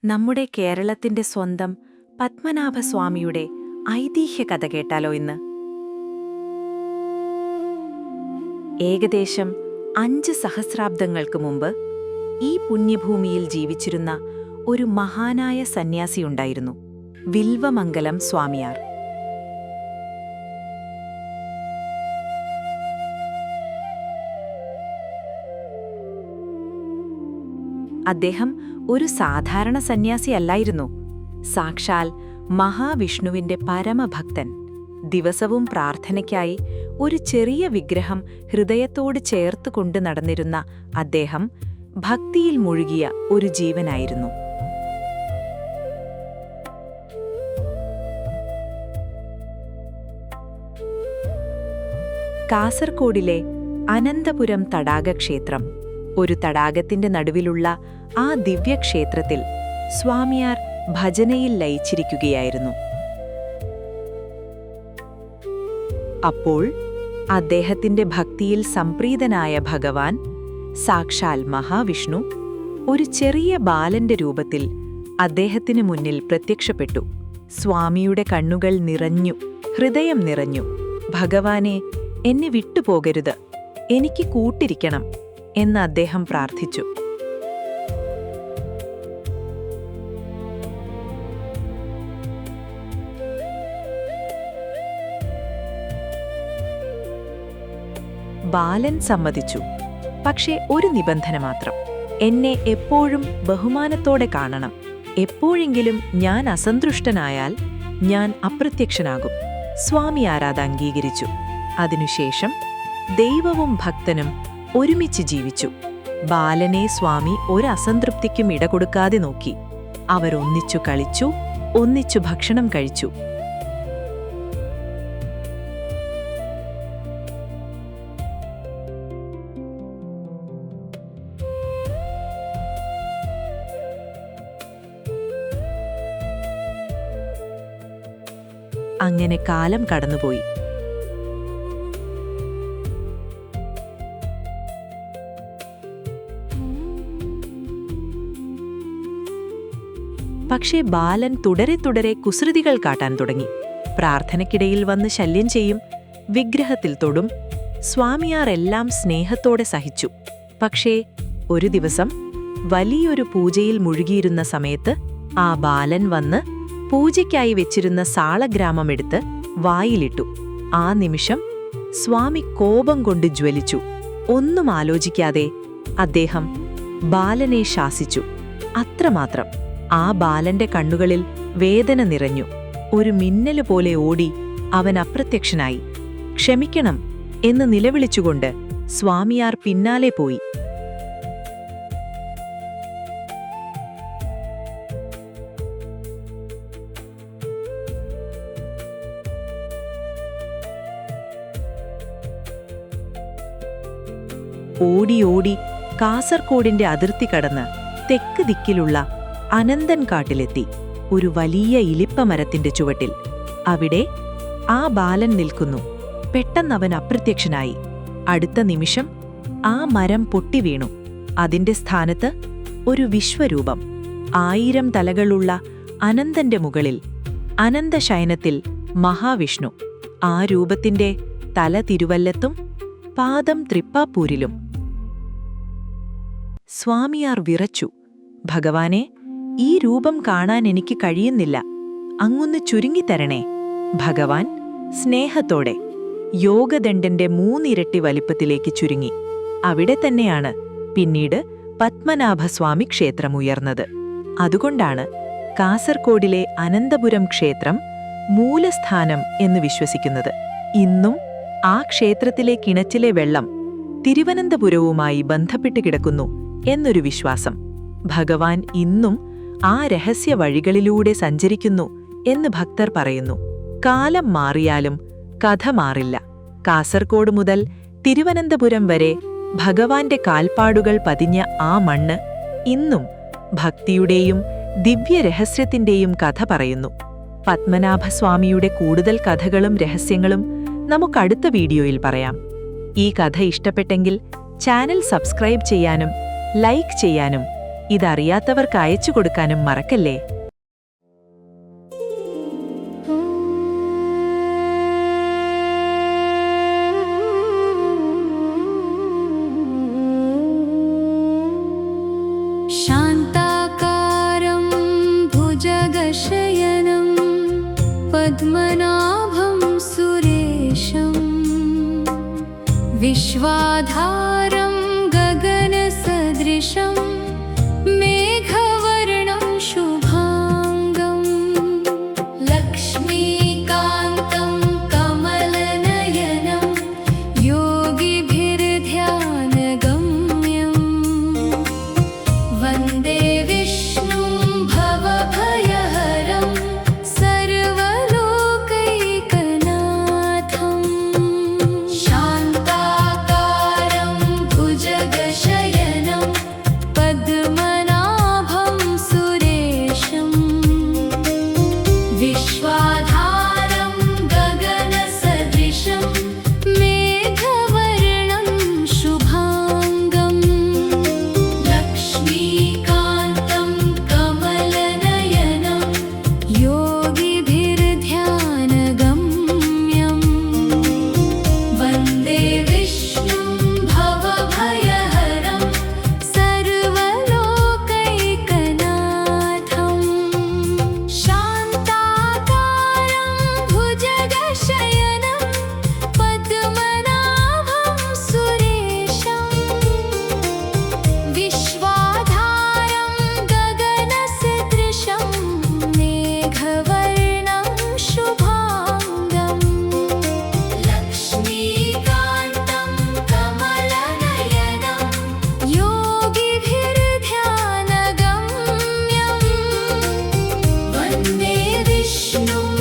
നമ്മുടെ കേരളത്തിന്റെ സ്വന്തം പത്മനാഭസ്വാമിയുടെ ഐതിഹ്യ കഥ കേട്ടാലോ ഇന്ന്? ഏകദേശം 5 സഹസ്രാബ്ദങ്ങൾക്ക് മുമ്പ് ഈ പുണ്യഭൂമിയിൽ ജീവിച്ചിരുന്ന ഒരു മഹാനായ സന്യാസിയുണ്ടായിരുന്നു, വിൽവമംഗലം സ്വാമിയാർ. അദ്ദേഹം ഒരു സാധാരണ സന്യാസിയല്ലായിരുന്നു. സാക്ഷാൽ മഹാവിഷ്ണുവിന്റെ പരമഭക്തൻ. ദിവസവും പ്രാർത്ഥനയ്ക്കായി ഒരു ചെറിയ വിഗ്രഹം ഹൃദയത്തോട് ചേർത്ത് കൊണ്ടു നടന്നിരുന്ന അദ്ദേഹം ഭക്തിയിൽ മുഴുകിയ ഒരു ജീവനായിരുന്നു. കാസർഗോഡിലെ അനന്തപുരം തടാകക്ഷേത്രം, ഒരു തടാകത്തിന്റെ നടുവിലുള്ള ആ ദിവ്യക്ഷേത്രത്തിൽ സ്വാമിയാർ ഭജനയിൽ ലയിച്ചിരിക്കുകയായിരുന്നു. അപ്പോൾ അദ്ദേഹത്തിന്റെ ഭക്തിയിൽ സംപ്രീതനായ ഭഗവാൻ, സാക്ഷാൽ മഹാവിഷ്ണു, ഒരു ചെറിയ ബാലന്റെ രൂപത്തിൽ അദ്ദേഹത്തിനു മുന്നിൽ പ്രത്യക്ഷപ്പെട്ടു. സ്വാമിയുടെ കണ്ണുകൾ നിറഞ്ഞു, ഹൃദയം നിറഞ്ഞു. ഭഗവാനെ, എന്നെ വിട്ടുപോകരുത്, എനിക്ക് കൂട്ടിരിക്കണം എന്ന് അദ്ദേഹം പ്രാർത്ഥിച്ചു. ബാലൻ സമ്മതിച്ചു. പക്ഷേ ഒരു നിബന്ധന മാത്രം: എന്നെ എപ്പോഴും ബഹുമാനത്തോടെ കാണണം. എപ്പോഴെങ്കിലും ഞാൻ അസന്തുഷ്ടനായാൽ ഞാൻ അപ്രത്യക്ഷനാകും. സ്വാമിയാർ അത് അംഗീകരിച്ചു. അതിനുശേഷം ദൈവവും ഭക്തനും ഒരുമിച്ച് ജീവിച്ചു. ബാലനെ സ്വാമി ഒരു അസംതൃപ്തിക്കും ഇടകൊടുക്കാതെ നോക്കി. അവരൊന്നിച്ചു കളിച്ചു, ഒന്നിച്ചു ഭക്ഷണം കഴിച്ചു. അങ്ങനെ കാലം കടന്നുപോയി. പക്ഷേ ബാലൻ തുടരെ കുസൃതികൾ കാട്ടാൻ തുടങ്ങി. പ്രാർത്ഥനയ്ക്കിടയിൽ വന്ന് ശല്യം ചെയ്യും, വിഗ്രഹത്തിൽ തൊടും. സ്വാമിയാർ എല്ലാം സ്നേഹത്തോടെ സഹിച്ചു. പക്ഷേ ഒരു ദിവസം വലിയൊരു പൂജയിൽ മുഴുകിയിരുന്ന സമയത്ത് ആ ബാലൻ വന്ന് പൂജയ്ക്കായി വെച്ചിരുന്ന സാളഗ്രാമമെടുത്ത് വായിലിട്ടു. ആ നിമിഷം സ്വാമി കോപം കൊണ്ട് ജ്വലിച്ചു. ഒന്നും ആലോചിക്കാതെ അദ്ദേഹം ബാലനെ ശാസിച്ചു. അത്രമാത്രം. ആ ബാലന്റെ കണ്ണുകളിൽ വേദന നിറഞ്ഞു. ഒരു മിന്നല് പോലെ ഓടി അവൻ അപ്രത്യക്ഷനായി. ക്ഷമിക്കണം എന്ന് നിലവിളിച്ചുകൊണ്ട് സ്വാമിയാർ പിന്നാലെ പോയി. ഓടി കാസർഗോഡിന്റെ അതിർത്തി കടന്ന് തെക്ക് ദിക്കിലുള്ള അനന്തൻ കാട്ടിലെത്തി. ഒരു വലിയ ഇലിപ്പമരത്തിന്റെ ചുവട്ടിൽ അവിടെ ആ ബാലൻ നിൽക്കുന്നു. പെട്ടെന്നവൻ അപ്രത്യക്ഷനായി. അടുത്ത നിമിഷം ആ മരം പൊട്ടിവീണു. അതിന്റെ സ്ഥാനത്ത് ഒരു വിശ്വരൂപം, 1000 തലകളുള്ള അനന്തന്റെ മുകളിൽ, അനന്തശയനത്തിൽ മഹാവിഷ്ണു. ആ രൂപത്തിന്റെ തല തിരുവല്ലത്തും പാദം തൃപ്പാപ്പൂരിലും. സ്വാമിയാർ വിറച്ചു. ഭഗവാനെ, ഈ രൂപം കാണാൻ എനിക്ക് കഴിയുന്നില്ല, അങ്ങൊന്ന് ചുരുങ്ങിത്തരണേ. ഭഗവാൻ സ്നേഹത്തോടെ യോഗദണ്ഡന്റെ 3 ഇരട്ടി വലിപ്പത്തിലേക്ക് ചുരുങ്ങി. അവിടെ തന്നെയാണ് പിന്നീട് പത്മനാഭസ്വാമി ക്ഷേത്രം ഉയർന്നത്. അതുകൊണ്ടാണ് കാസർഗോഡിലെ അനന്തപുരം ക്ഷേത്രം മൂലസ്ഥാനം എന്ന് വിശ്വസിക്കുന്നത്. ഇന്നും ആ ക്ഷേത്രത്തിലെ കിണറ്റിലെ വെള്ളം തിരുവനന്തപുരവുമായി ബന്ധപ്പെട്ട് കിടക്കുന്നു എന്നൊരു വിശ്വാസം. ഭഗവാൻ ഇന്നും ആ രഹസ്യ വഴികളിലൂടെ സഞ്ചരിക്കുന്നു എന്ന് ഭക്തർ പറയുന്നു. കാലം മാറിയാലും കഥ മാറില്ല. കാസർഗോഡ് മുതൽ തിരുവനന്തപുരം വരെ ഭഗവാന്റെ കാൽപ്പാടുകൾ പതിഞ്ഞ ആ മണ്ണ് ഇന്നും ഭക്തിയുടെയും ദിവ്യരഹസ്യത്തിന്റെയും കഥ പറയുന്നു. പത്മനാഭസ്വാമിയുടെ കൂടുതൽ കഥകളും രഹസ്യങ്ങളും നമുക്കടുത്ത വീഡിയോയിൽ പറയാം. ഈ കഥ ഇഷ്ടപ്പെട്ടെങ്കിൽ ചാനൽ സബ്സ്ക്രൈബ് ചെയ്യാനും ലൈക്ക് ചെയ്യാനും ഇതറിയാത്തവർക്ക് അയച്ചു കൊടുക്കാനും മറക്കല്ലേ. शान्ताकारं भुजगशयनं पद्मनाभं सुरेशं विश्वाधारं गगनसदृशं मेघवर्णं शुभाङ्गं लक्ष्मीकान्तं कमलनयनं योगिभिर्ध्यानगम्यं वन्दे विष्णुं भवभयहरं सर्वलोकैकनाथं शान्ताकारं भुजगशयनं पद्मनाभं सुरेशं विश्वाधारं गगनसदृशं मेघवर्णं शुभाङ्गं लक्ष्मीकान्तं कमलनयनं योगिभिर्ध्यानगम्यं वन्दे विष्णुं भवभयहरं सर्वलोकैकनाथं शान्ताकारं भुजगशयनं पद्मनाभं सुरेशं विश्वाधारं गगनसदृशं मेघवर्णं शुभाङ्गं लक्ष्मीकान्तं कमलनयनं योगिभिर्ध्यानगम्यं वन्दे विष्णुं